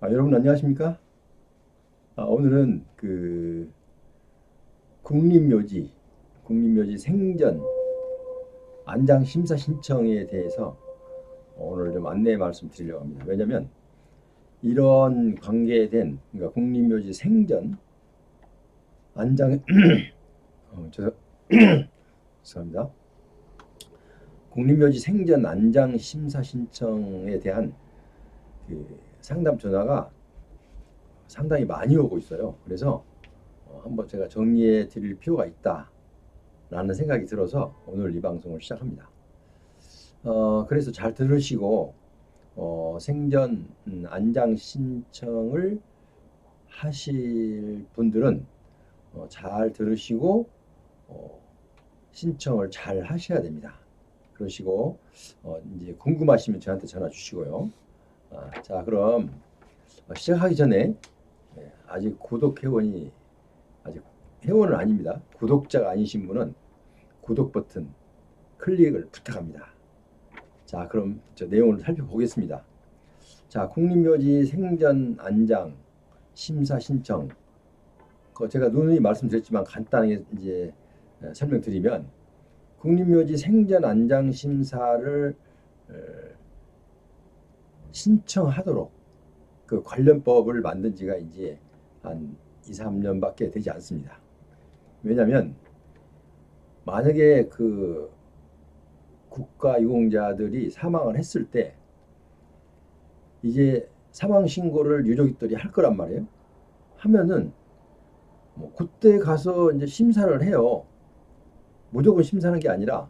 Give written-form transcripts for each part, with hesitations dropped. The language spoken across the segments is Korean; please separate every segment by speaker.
Speaker 1: 여러분 안녕하십니까? 오늘은 국립묘지, 국립묘지 생전 안장 심사 신청에 대해서 오늘 좀 안내 말씀드리려고 합니다. 왜냐하면 이런 관계된 그러니까 국립묘지 생전 안장 죄송, 죄송합니다. 국립묘지 생전 안장 심사 신청에 대한 상담 전화가 상당히 많이 오고 있어요. 그래서 한번 제가 정리해 드릴 필요가 있다라는 생각이 들어서 오늘 이 방송을 시작합니다. 그래서 잘 들으시고 생전 안장 신청을 하실 분들은 잘 들으시고 신청을 잘 하셔야 됩니다. 그러시고 이제 궁금하시면 저한테 전화 주시고요. 자, 그럼 시작하기 전에 아직 구독 회원이 아직 회원은 아닙니다. 구독자가 아니신 분은 구독 버튼 클릭을 부탁합니다. 자, 그럼 저 내용을 살펴보겠습니다. 자, 국립묘지 생전 안장 심사 신청. 제가 누누이 말씀드렸지만 간단하게 이제 설명드리면 국립묘지 생전 안장 심사를 신청하도록 그 관련법을 만든 지가 이제 한 2, 3년밖에 되지 않습니다. 왜냐하면 만약에 그 국가유공자들이 사망을 했을 때 이제 사망 신고를 유족들이 할 거란 말이에요. 하면은 뭐 그때 가서 이제 심사를 해요. 무조건 심사하는 게 아니라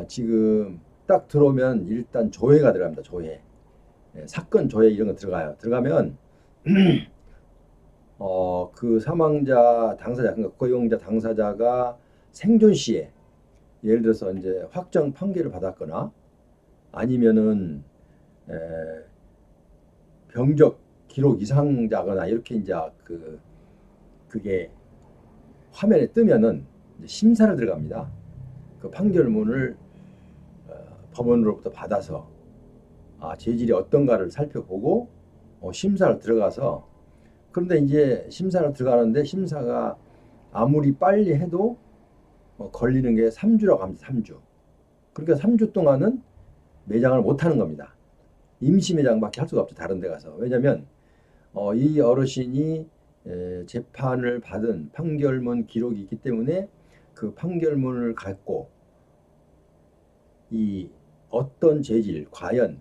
Speaker 1: 지금 딱 들어오면 일단 조회가 들어갑니다. 조회. 사건 조회 이런 거 들어가요. 들어가면 그 사망자 당사자 그러니까 고용자 당사자가 생존 시에 예를 들어서 이제 확정 판결을 받았거나 아니면은 에, 병적 기록 이상자거나 이렇게 이제 그게 화면에 뜨면은 이제 심사를 들어갑니다. 그 판결문을 법원으로부터 받아서 재질이 어떤가를 살펴보고 심사를 들어가서 그런데 이제 심사를 들어가는데 심사가 아무리 빨리 해도 걸리는 게 3주라고 합니다. 3주. 그러니까 3주 동안은 매장을 못 하는 겁니다. 임시 매장밖에 할 수가 없죠. 다른 데 가서. 왜냐하면 이 어르신이 재판을 받은 판결문 기록이 있기 때문에 그 판결문을 갖고 이 어떤 재질, 과연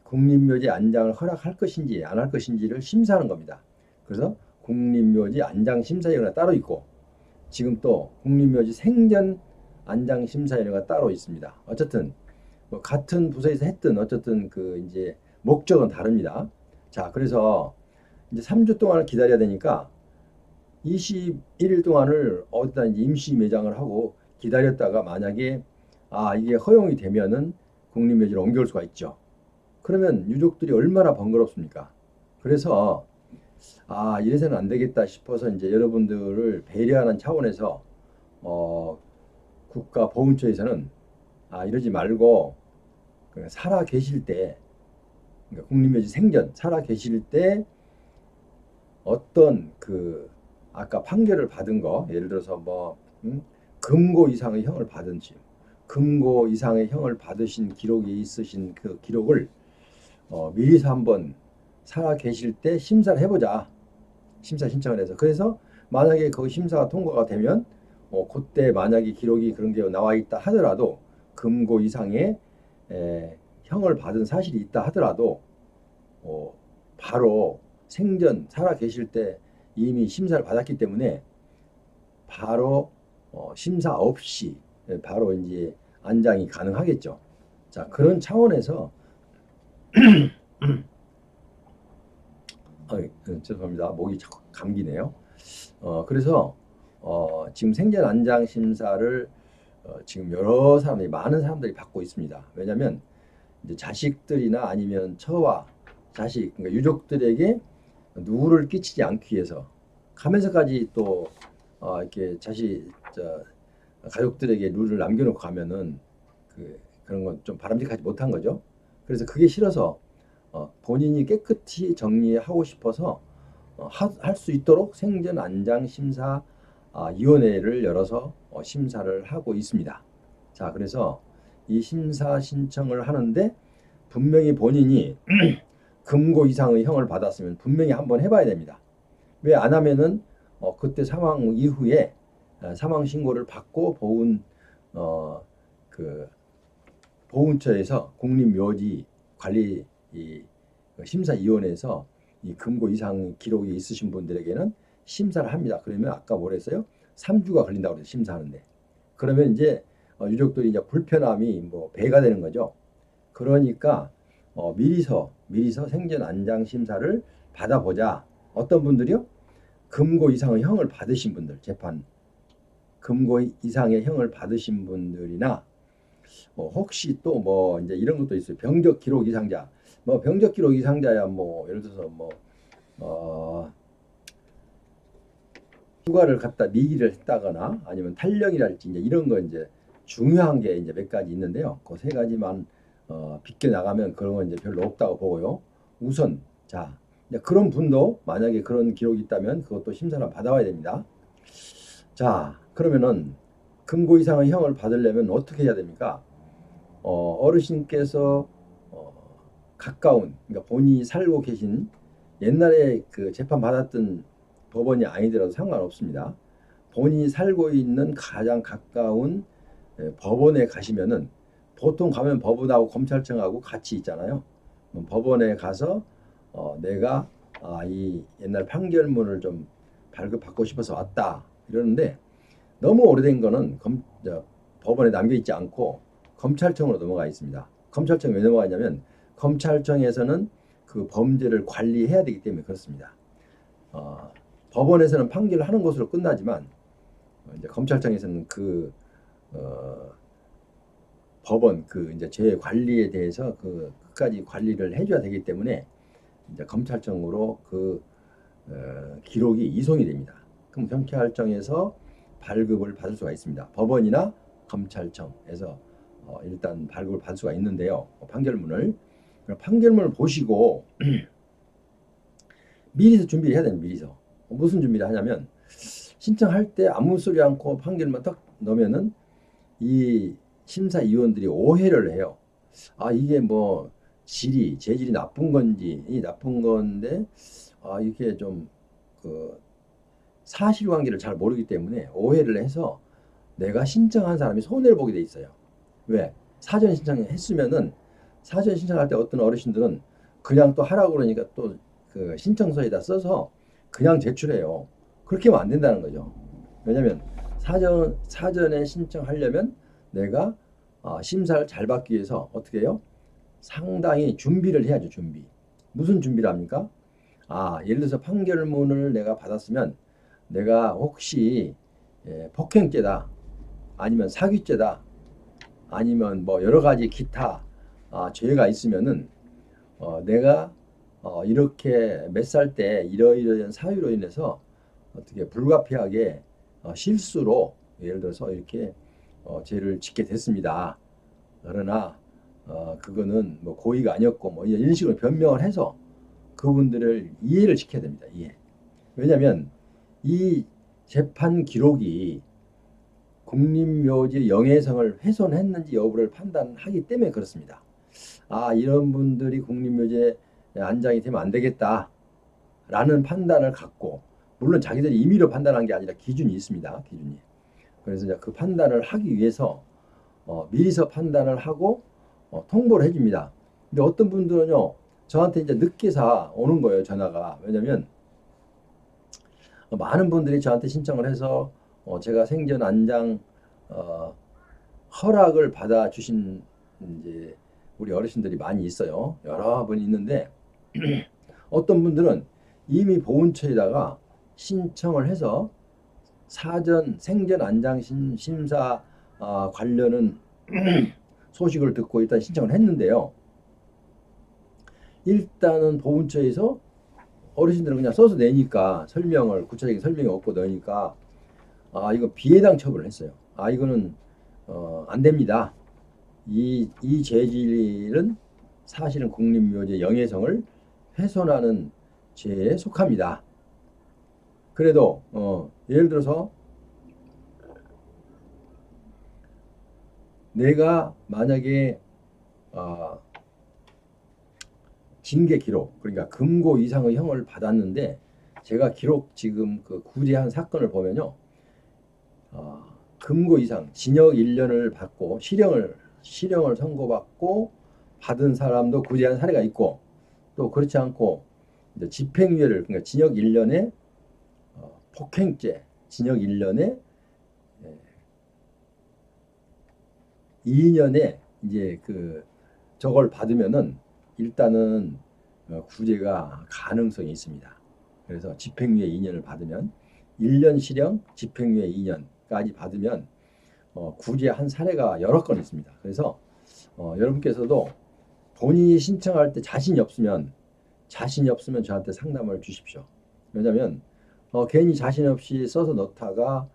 Speaker 1: 국립묘지 안장을 허락할 것인지 안 할 것인지를 심사하는 겁니다. 그래서 국립묘지 안장심사위원회가 따로 있고 지금 또 국립묘지 생전 안장심사위원회가 따로 있습니다. 어쨌든 뭐 같은 부서에서 했든 어쨌든 그 이제 목적은 다릅니다. 자, 그래서 이제 3주 동안을 기다려야 되니까 21일 동안을 어디다 이제 임시 매장을 하고 기다렸다가 만약에 이게 허용이 되면은 국립묘지로 옮겨올 수가 있죠. 그러면 유족들이 얼마나 번거롭습니까? 그래서 이래서는 안 되겠다 싶어서 이제 여러분들을 배려하는 차원에서 국가보훈처에서는 이러지 말고 살아 계실 때 그러니까 국립묘지 생전 살아 계실 때 어떤 아까 판결을 받은 거 예를 들어서 뭐 금고 이상의 형을 받은지 금고 이상의 형을 받으신 기록이 있으신 그 기록을 미리서 한번 살아 계실 때 심사를 해보자. 심사 신청을 해서. 그래서 만약에 그 심사가 통과가 되면 그때 만약에 기록이 그런 게 나와 있다 하더라도 금고 이상의 형을 받은 사실이 있다 하더라도 바로 생전 살아 계실 때 이미 심사를 받았기 때문에 바로 심사 없이 바로 이제 안장이 가능하겠죠. 자, 그런 차원에서 죄송합니다. 목이 자꾸 감기네요. 그래서 지금 생전 안장 심사를 지금 여러 사람들이 많은 사람들이 받고 있습니다. 왜냐하면 이제 자식들이나 아니면 처와 자식 그러니까 유족들에게 누구를 끼치지 않기 위해서 가면서까지 또 이렇게 가족들에게 룰을 남겨놓고 가면은 그런 건 좀 바람직하지 못한 거죠. 그래서 그게 싫어서 본인이 깨끗이 정리하고 싶어서 할 수 있도록 생전안장심사 위원회를 열어서 심사를 하고 있습니다. 자, 그래서 이 심사 신청을 하는데 분명히 본인이 금고 이상의 형을 받았으면 분명히 한번 해봐야 됩니다. 왜 안 하면은 그때 사망 이후에 사망 신고를 받고 그 보훈처에서 국립묘지 관리 심사위원회에서 이 금고 이상 기록이 있으신 분들에게는 심사를 합니다. 그러면 아까 뭐랬어요? 3주가 걸린다고 그래서 심사하는데. 그러면 이제 유족들이 이제 불편함이 뭐 배가 되는 거죠. 그러니까 미리서 생전 안장 심사를 받아보자. 어떤 분들이요? 금고 이상의 형을 받으신 분들, 재판 금고 이상의 형을 받으신 분들이나 혹시 또 뭐 이제 이런 것도 있어요. 병적 기록 이상자. 뭐 병적 기록 이상자야 뭐 예를 들어서 휴가를 갔다 미기를 했다거나 아니면 탈령이랄지 이제 이런 거 이제 중요한 게 이제 몇 가지 있는데요. 그 세 가지만 비껴 나가면 그런 건 이제 별로 없다고 보고요. 우선 자 그런 분도 만약에 그런 기록이 있다면 그것도 심사를 받아와야 됩니다. 자 그러면은 금고 이상의 형을 받으려면 어떻게 해야 됩니까? 어르신께서 가까운 그러니까 본인이 살고 계신 옛날에 그 재판 받았던 법원이 아니더라도 상관없습니다. 본인이 살고 있는 가장 가까운 법원에 가시면은 보통 가면 법원하고 검찰청하고 같이 있잖아요. 법원에 가서 내가 이 옛날 판결문을 좀 발급받고 싶어서 왔다 이러는데 너무 오래된 거는 법원에 남겨 있지 않고 검찰청으로 넘어가 있습니다. 검찰청 왜 넘어가 있냐면 검찰청에서는 그 범죄를 관리해야 되기 때문에 그렇습니다. 법원에서는 판결을 하는 것으로 끝나지만 이제 검찰청에서는 법원 이제 죄 관리에 대해서 끝까지 관리를 해줘야 되기 때문에 이제 검찰청으로 기록이 이송이 됩니다. 그럼 경찰청에서 발급을 받을 수가 있습니다. 법원이나 검찰청에서 일단 발급을 받을 수가 있는데요. 판결문을 보시고 미리서 준비를 해야 됩니다. 미리서 무슨 준비를 하냐면 신청할 때 아무 소리 않고 판결만 딱 넣으면은 이 심사위원들이 오해를 해요. 이게 뭐 재질이 나쁜 건지 나쁜 건데 이게 좀 사실관계를 잘 모르기 때문에 오해를 해서 내가 신청한 사람이 손해를 보게 돼 있어요. 왜? 사전 신청했으면은 사전 신청할 때 어떤 어르신들은 그냥 또 하라고 그러니까 또 그 신청서에다 써서 그냥 제출해요. 그렇게 하면 안 된다는 거죠. 왜냐면 사전에 신청하려면 내가 심사를 잘 받기 위해서 어떻게 해요? 상당히 준비를 해야죠. 준비. 무슨 준비를 합니까? 예를 들어서 판결문을 내가 받았으면 내가 혹시 폭행죄다 아니면 사기죄다 아니면 뭐 여러 가지 기타 죄가 있으면은 내가 이렇게 몇 살 때 이러이러한 사유로 인해서 어떻게 불가피하게 실수로 예를 들어서 이렇게 죄를 짓게 됐습니다. 그러나 그거는 뭐 고의가 아니었고 뭐 이런 식으로 변명을 해서 그분들을 이해를 시켜야 됩니다. 이해. 왜냐하면 이 재판 기록이 국립묘지 영해성을 훼손했는지 여부를 판단하기 때문에 그렇습니다. 이런 분들이 국립묘지에 안장이 되면 안 되겠다 라는 판단을 갖고 물론 자기들이 임의로 판단한 게 아니라 기준이 있습니다. 기준이. 그래서 이제 그 판단을 하기 위해서 미리서 판단을 하고 통보를 해줍니다. 근데 어떤 분들은요 저한테 이제 늦게서 오는 거예요. 전화가. 왜냐면 많은 분들이 저한테 신청을 해서 제가 생전 안장 허락을 받아 주신 이제 우리 어르신들이 많이 있어요. 여러 분 있는데 어떤 분들은 이미 보훈처에다가 신청을 해서 사전 생전 안장 심사 관련은 소식을 듣고 일단 신청을 했는데요. 일단은 보훈처에서 어르신들은 그냥 써서 내니까 구체적인 설명이 없고 넣으니까 이거 비해당 처분을 했어요. 이거는 안 됩니다. 이 재질은 사실은 국립묘지의 영예성을 훼손하는 죄에 속합니다. 그래도 예를 들어서 내가 만약에 징계 기록, 그러니까 금고 이상의 형을 받았는데 제가 기록 지금 그 구제한 사건을 보면요, 금고 이상 징역 1년을 받고 실형을 선고받고 받은 사람도 구제한 사례가 있고, 또 그렇지 않고 이제 집행유예를, 그러니까 징역 1년에 폭행죄 징역 1년에 2년에 이제 그 저걸 받으면은 일단은 구제가 가능성이 있습니다. 그래서 집행유예 2년을 받으면 1년 실형, 집행유예 2년까지 받으면 구제한 사례가 여러 건 있습니다. 그래서 여러분께서도 본인이 신청할 때 자신이 없으면 저한테 상담을 주십시오. 왜냐하면 괜히 자신 없이 써서 넣다가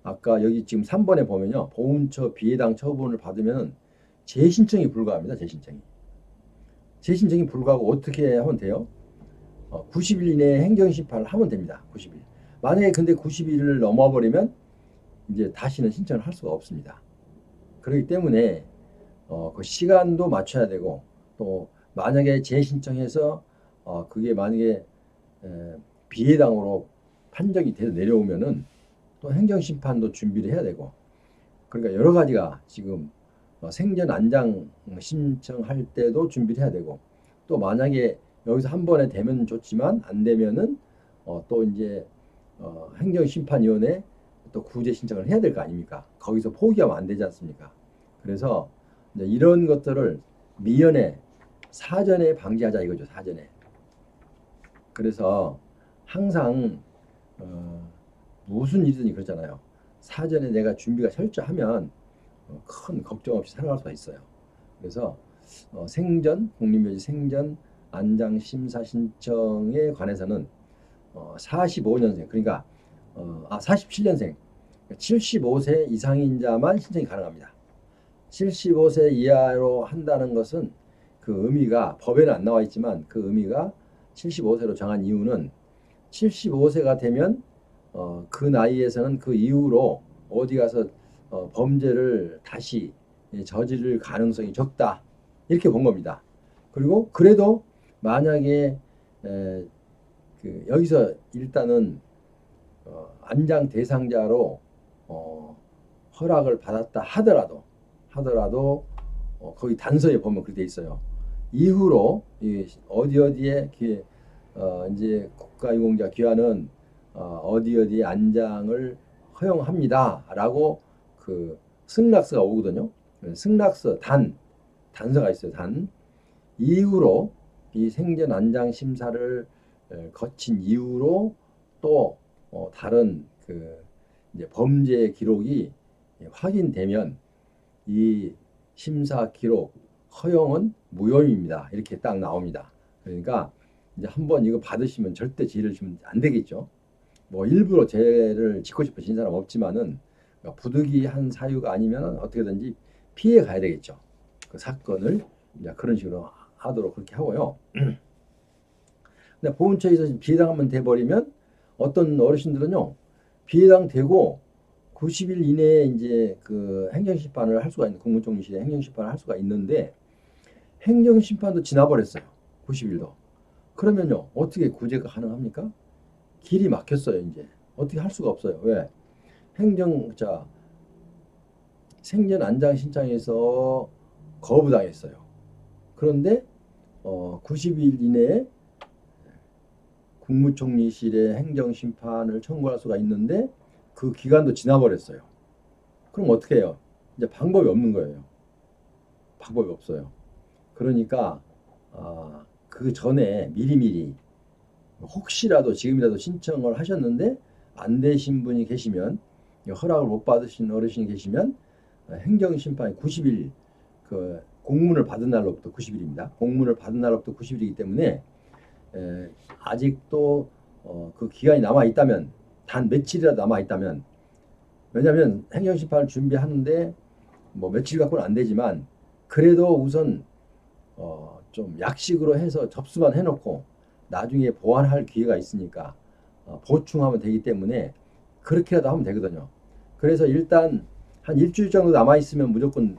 Speaker 1: 아까 여기 지금 3번에 보면요, 보훈처 비해당 처분을 받으면 재신청이 불가합니다. 재신청이 불가하고 어떻게 하면 돼요? 90일 이내에 행정심판을 하면 됩니다. 90일. 만약에 근데 90일을 넘어버리면 이제 다시는 신청을 할 수가 없습니다. 그렇기 때문에 그 시간도 맞춰야 되고, 또 만약에 재신청해서 그게 만약에 비해당으로 판정이 돼서 내려오면은 또 행정심판도 준비를 해야 되고, 그러니까 여러 가지가 지금 생전 안장 신청할 때도 준비를 해야 되고, 또 만약에 여기서 한 번에 되면 좋지만 안 되면은 또 이제 행정심판위원회 또 구제 신청을 해야 될 거 아닙니까? 거기서 포기하면 안 되지 않습니까? 그래서 이제 이런 것들을 미연에 사전에 방지하자 이거죠. 사전에. 그래서 항상 무슨 일이든지 그렇잖아요. 사전에 내가 준비가 철저하면 큰 걱정 없이 살아갈 수가 있어요. 그래서 국립묘지 생전 안장 심사 신청에 관해서는 45년생, 그러니까 47년생, 75세 이상인 자만 신청이 가능합니다. 75세 이하로 한다는 것은 그 의미가 법에는 안 나와 있지만, 그 의미가 75세로 정한 이유는 75세가 되면 그 나이에서는 그 이후로 어디 가서 범죄를 다시 저지를 가능성이 적다, 이렇게 본 겁니다. 그리고 그래도 만약에 여기서 일단은 안장 대상자로 허락을 받았다 하더라도 거기 단서에 보면 그렇게 돼 있어요. 이후로 어디에 이제 국가유공자 귀환은 어디에 안장을 허용합니다라고 그 승낙서가 오거든요. 승낙서 단서가 있어요. 이후로 이 생전 안장 심사를 거친 이후로 또 다른 그 이제 범죄 기록이 확인되면 이 심사 기록 허용은 무효입니다. 이렇게 딱 나옵니다. 그러니까 이제 한번 이거 받으시면 절대 죄를 지면 안 되겠죠. 뭐 일부러 죄를 짓고 싶으신 사람 없지만은 부득이한 사유가 아니면 어떻게든지 피해 가야 되겠죠. 그 사건을 이제 그런 식으로 하도록 그렇게 하고요. 근데 보훈처에서 비해당 한번 돼버리면 어떤 어르신들은요, 비해당 되고 90일 이내에 이제 그 행정심판을 할 수가 있는, 국무총리실에 행정심판을 할 수가 있는데 행정심판도 지나버렸어요. 90일도. 그러면요, 어떻게 구제가 가능합니까? 길이 막혔어요. 이제 어떻게 할 수가 없어요. 왜? 생전 안장 신청에서 거부당했어요. 그런데 90일 이내에 국무총리실에 행정심판을 청구할 수가 있는데 그 기간도 지나버렸어요. 그럼 어떻게 해요? 이제 방법이 없는 거예요. 방법이 없어요. 그러니까 그 전에 미리미리 혹시라도 지금이라도 신청을 하셨는데 안 되신 분이 계시면, 허락을 못 받으신 어르신이 계시면 행정심판이 90일, 그 공문을 받은 날로부터 90일입니다. 공문을 받은 날로부터 90일이기 때문에 아직도 그 기간이 남아 있다면, 단 며칠이라도 남아 있다면, 왜냐하면 행정심판을 준비하는데 뭐 며칠 갖고는 안 되지만 그래도 우선 좀 약식으로 해서 접수만 해놓고 나중에 보완할 기회가 있으니까 보충하면 되기 때문에 그렇게라도 하면 되거든요. 그래서 일단 한 일주일 정도 남아 있으면 무조건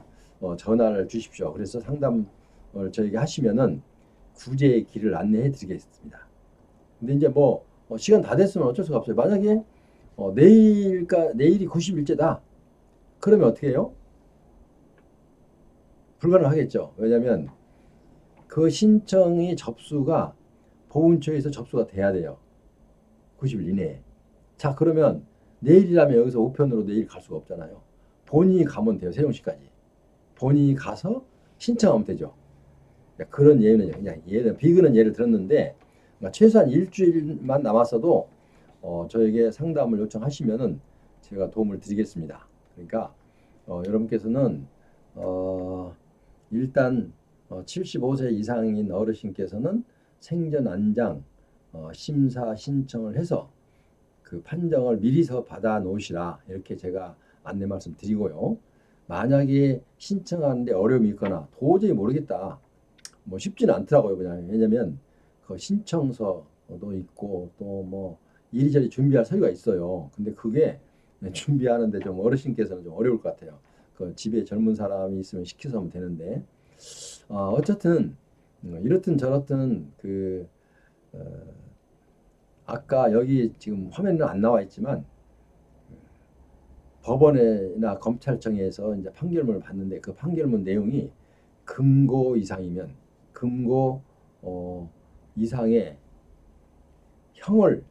Speaker 1: 전화를 주십시오. 그래서 상담을 저에게 하시면은 구제의 길을 안내해 드리겠습니다. 근데 이제 뭐 시간 다 됐으면 어쩔 수가 없어요. 만약에 내일이 90일째다. 그러면 어떻게 해요? 불가능하겠죠. 왜냐하면 그 신청이 접수가 보훈처에서 접수가 돼야 돼요. 90일 이내에. 자, 그러면 내일이라면 여기서 우편으로 내일 갈 수가 없잖아요. 본인이 가면 돼요. 세종시까지. 본인이 가서 신청하면 되죠. 그런 예는 그냥 비근한 예를 들었는데 최소한 일주일만 남았어도 저에게 상담을 요청하시면은 제가 도움을 드리겠습니다. 그러니까 여러분께서는 일단 75세 이상인 어르신께서는 생전 안장 심사 신청을 해서 그 판정을 미리서 받아 놓으시라 이렇게 제가 안내 말씀 드리고요. 만약에 신청하는데 어려움이 있거나 도저히 모르겠다. 뭐 쉽지는 않더라고요. 그냥 왜냐면 그 신청서도 있고 또 뭐 이리저리 준비할 서류가 있어요. 근데 그게 준비하는데 좀 어르신께서는 좀 어려울 것 같아요. 그 집에 젊은 사람이 있으면 시켜서 하면 되는데 어쨌든 이렇든 저렇든 아까 여기 지금 화면은 안 나와 있지만 법원이나 검찰청에서 이제 판결문을 봤는데 그 판결문 내용이 금고 이상이면 금고 이상의 형을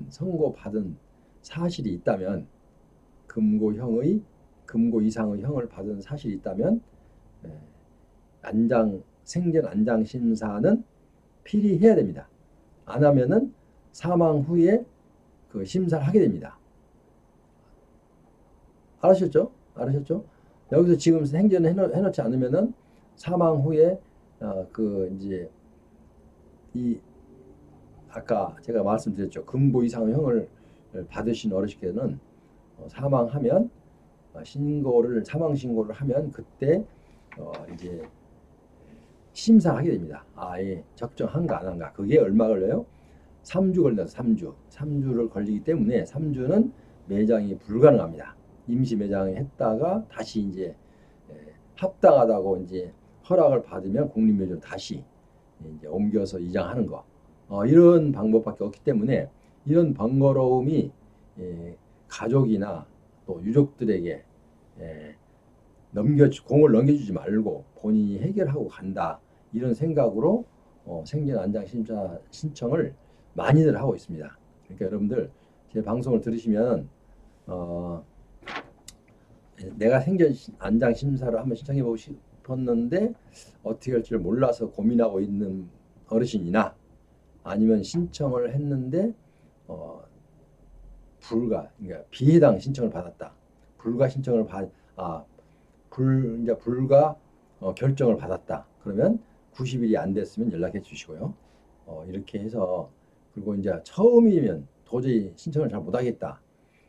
Speaker 1: 선고받은 사실이 있다면 금고 이상의 형을 받은 사실이 있다면 생전 안장 심사는 필히 해야 됩니다. 안 하면은 사망 후에 그 심사를 하게 됩니다. 알으셨죠? 여기서 지금 생전에 해놓지 않으면은 사망 후에 이제 이 아까 제가 말씀드렸죠. 금고 이상의 형을 받으신 어르신께서는 사망하면 사망 신고를 하면 그때 이제 심사하게 됩니다. 예, 적정한가 안 한가. 그게 얼마 걸려요? 3주 걸려서 3주를 걸리기 때문에 3주는 매장이 불가능합니다. 임시 매장에 했다가 다시 이제 합당하다고 이제 허락을 받으면 국립묘지로 다시 이제 옮겨서 이장하는 거. 이런 방법밖에 없기 때문에 이런 번거로움이 가족이나 또 유족들에게 공을 넘겨주지 말고 본인이 해결하고 간다. 이런 생각으로 생전 안장 심사 신청을 많이들 하고 있습니다. 그러니까 여러분들 제 방송을 들으시면 내가 생전 안장 심사를 한번 신청해 보고 싶었는데 어떻게 할지를 몰라서 고민하고 있는 어르신이나 아니면 신청을 했는데 그러니까 비해당 신청을 받았다. 불가 신청을 불가 결정을 받았다. 그러면 90일이 안 됐으면 연락해 주시고요. 이렇게 해서 그리고 이제 처음이면 도저히 신청을 잘 못하겠다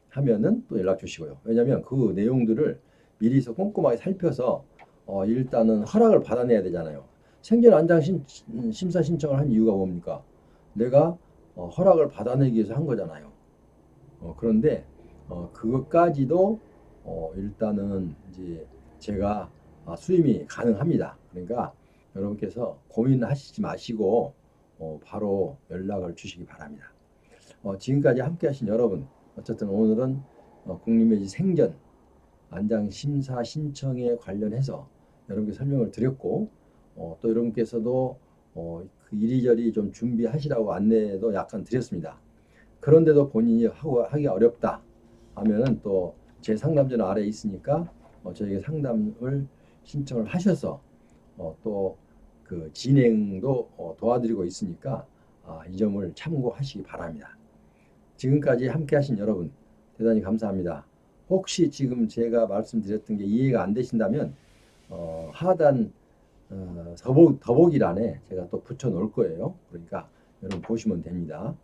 Speaker 1: 하면은 또 연락 주시고요. 왜냐하면 그 내용들을 미리서 꼼꼼하게 살펴서 일단은 허락을 받아내야 되잖아요. 생전 안장 심사 신청을 한 이유가 뭡니까? 내가 허락을 받아내기 위해서 한 거잖아요. 그런데 그것까지도 일단은 이제 제가 수임이 가능합니다. 그러니까 여러분께서 고민하시지 마시고 바로 연락을 주시기 바랍니다. 지금까지 함께 하신 여러분, 어쨌든 오늘은 국립묘지 생전 안장 심사 신청에 관련해서 여러분께 설명을 드렸고 또 여러분께서도 그 이리저리 좀 준비하시라고 안내도 약간 드렸습니다. 그런데도 본인이 하기 어렵다 하면은 또 제 상담전화 아래에 있으니까 저에게 상담을 신청을 하셔서 또 그 진행도 도와드리고 있으니까 이 점을 참고하시기 바랍니다. 지금까지 함께 하신 여러분 대단히 감사합니다. 혹시 지금 제가 말씀드렸던 게 이해가 안 되신다면 하단 더보기란에 제가 또 붙여 놓을 거예요. 그러니까 여러분 보시면 됩니다.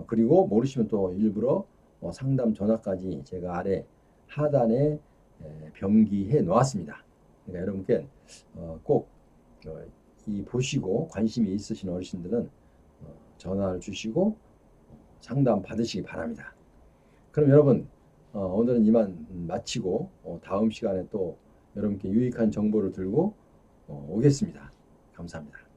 Speaker 1: 그리고 모르시면 또 일부러 상담 전화까지 제가 아래 하단에 병기해 놓았습니다. 그러니까 여러분께 꼭 이 보시고 관심이 있으신 어르신들은 전화를 주시고 상담 받으시기 바랍니다. 그럼 여러분 오늘은 이만 마치고 다음 시간에 또 여러분께 유익한 정보를 들고 오겠습니다. 감사합니다.